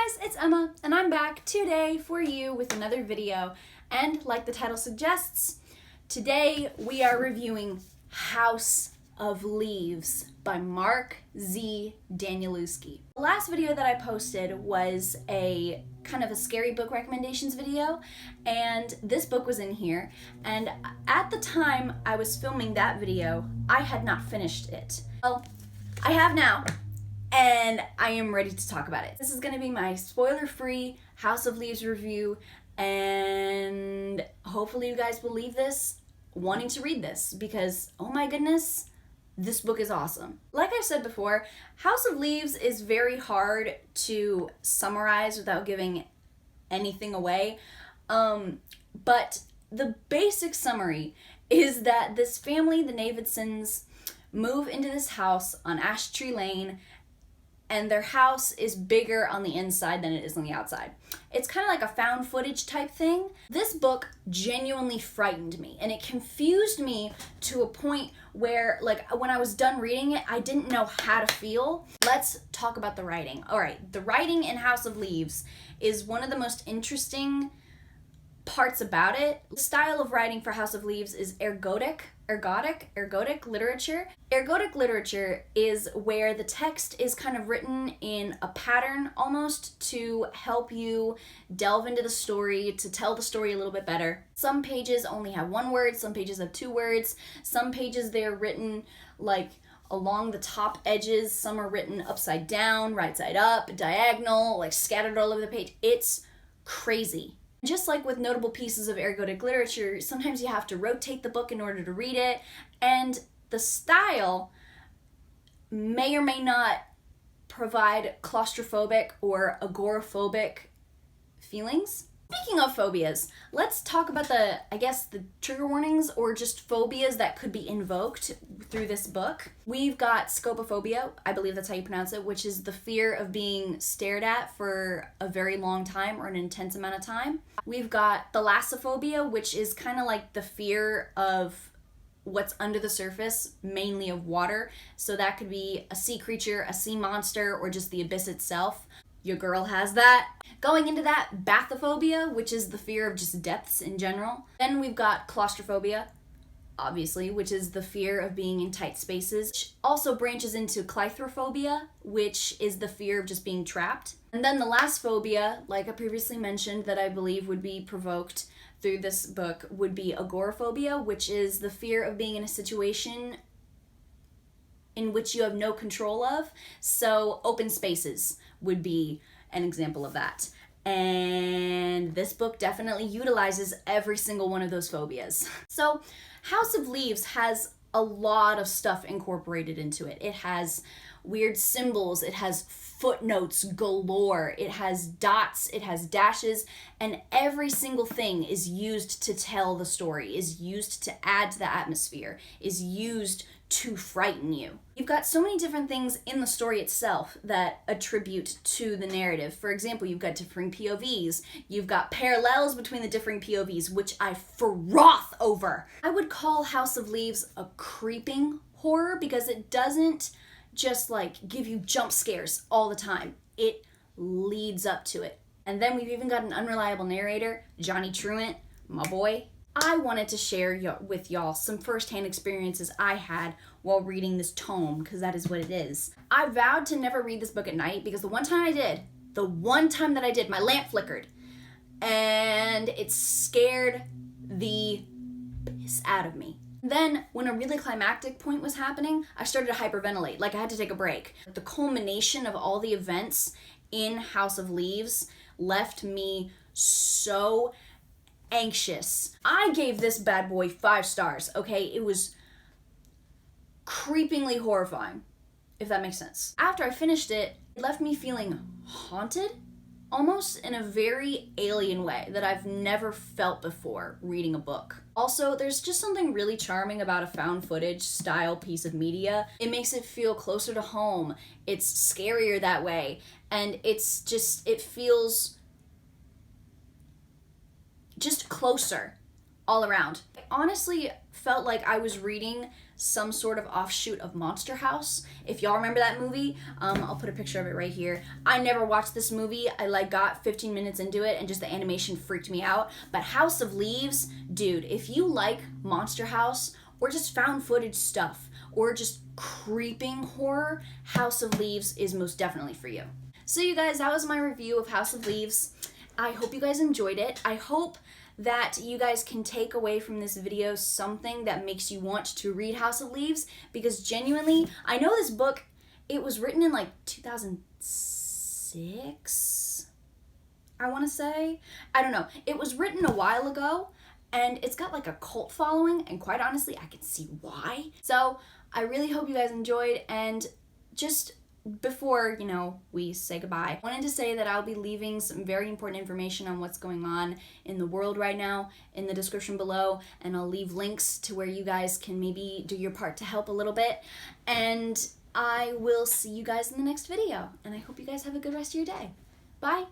guys, it's Emma, and I'm back today for you with another video. And like the title suggests, today we are reviewing House of Leaves by Mark Z. Danielewski. The last video that I posted was a kind of a scary book recommendations video, and this book was in here, and at the time I was filming that video, I had not finished it. Well, I have now, and I am ready to talk about it. This is going to be my spoiler-free House of Leaves review, and hopefully you guys will leave this wanting to read this, because oh my goodness, this book is awesome. Like I said before, House of Leaves is very hard to summarize without giving anything away, but the basic summary is that this family, the Davidsons, move into this house on Ash Tree Lane, and their house is bigger on the inside than it is on the outside. It's kind of like a found footage type thing. This book genuinely frightened me, and it confused me to a point where, like, when I was done reading it, I didn't know how to feel. Let's talk about the writing. All right, the writing in House of Leaves is one of the most interesting parts about it. The style of writing for House of Leaves is ergodic literature. Ergodic literature is where the text is kind of written in a pattern almost to help you delve into the story, to tell the story a little bit better. Some pages only have one word, some pages have two words, some pages they're written like along the top edges, some are written upside down, right side up, diagonal, like scattered all over the page. It's crazy. Just like with notable pieces of ergodic literature, sometimes you have to rotate the book in order to read it, and the style may or may not provide claustrophobic or agoraphobic feelings. Speaking of phobias, let's talk about the trigger warnings or just phobias that could be invoked through this book. We've got scopophobia, I believe that's how you pronounce it, which is the fear of being stared at for a very long time or an intense amount of time. We've got thalassophobia, which is kind of like the fear of what's under the surface, mainly of water. So that could be a sea creature, a sea monster, or just the abyss itself. Your girl has that. Going into that, bathyphobia, which is the fear of just depths in general. Then we've got claustrophobia, obviously, which is the fear of being in tight spaces. Which also branches into cleithrophobia, which is the fear of just being trapped. And then the last phobia, like I previously mentioned, that I believe would be provoked through this book would be agoraphobia, which is the fear of being in a situation in which you have no control of. So open spaces would be an example of that. And this book definitely utilizes every single one of those phobias. So House of Leaves has a lot of stuff incorporated into it. It has weird symbols, it has footnotes galore, it has dots, it has dashes, and every single thing is used to tell the story, is used to add to the atmosphere, is used to frighten you. You've got so many different things in the story itself that attribute to the narrative. For example, you've got differing POVs, you've got parallels between the differing POVs, which I froth over. I would call House of Leaves a creeping horror because it doesn't just like give you jump scares all the time. It leads up to it. And then we've even got an unreliable narrator, Johnny Truant, my boy. I wanted to share with y'all some firsthand experiences I had while reading this tome, because that is what it is. I vowed to never read this book at night because the one time that I did, my lamp flickered, and it scared the piss out of me. Then, when a really climactic point was happening, I started to hyperventilate, like I had to take a break. The culmination of all the events in House of Leaves left me so anxious. I gave this bad boy 5 stars, okay? It was creepingly horrifying, if that makes sense. After I finished it, it left me feeling haunted, almost in a very alien way that I've never felt before reading a book. Also, there's just something really charming about a found footage style piece of media. It makes it feel closer to home. It's scarier that way, and it feels just closer all around. I honestly felt like I was reading some sort of offshoot of Monster House. If y'all remember that movie, I'll put a picture of it right here. I never watched this movie. I like got 15 minutes into it and just the animation freaked me out. But House of Leaves, dude, if you like Monster House or just found footage stuff or just creeping horror, House of Leaves is most definitely for you. So you guys, that was my review of House of Leaves. I hope you guys enjoyed it. I hope that you guys can take away from this video something that makes you want to read House of Leaves, because genuinely, I know this book, it was written in like 2006, I want to say. I don't know. It was written a while ago, and it's got like a cult following, and quite honestly, I can see why. So I really hope you guys enjoyed, and just before, we say goodbye, I wanted to say that I'll be leaving some very important information on what's going on in the world right now in the description below, and I'll leave links to where you guys can maybe do your part to help a little bit, and I will see you guys in the next video, and I hope you guys have a good rest of your day. Bye!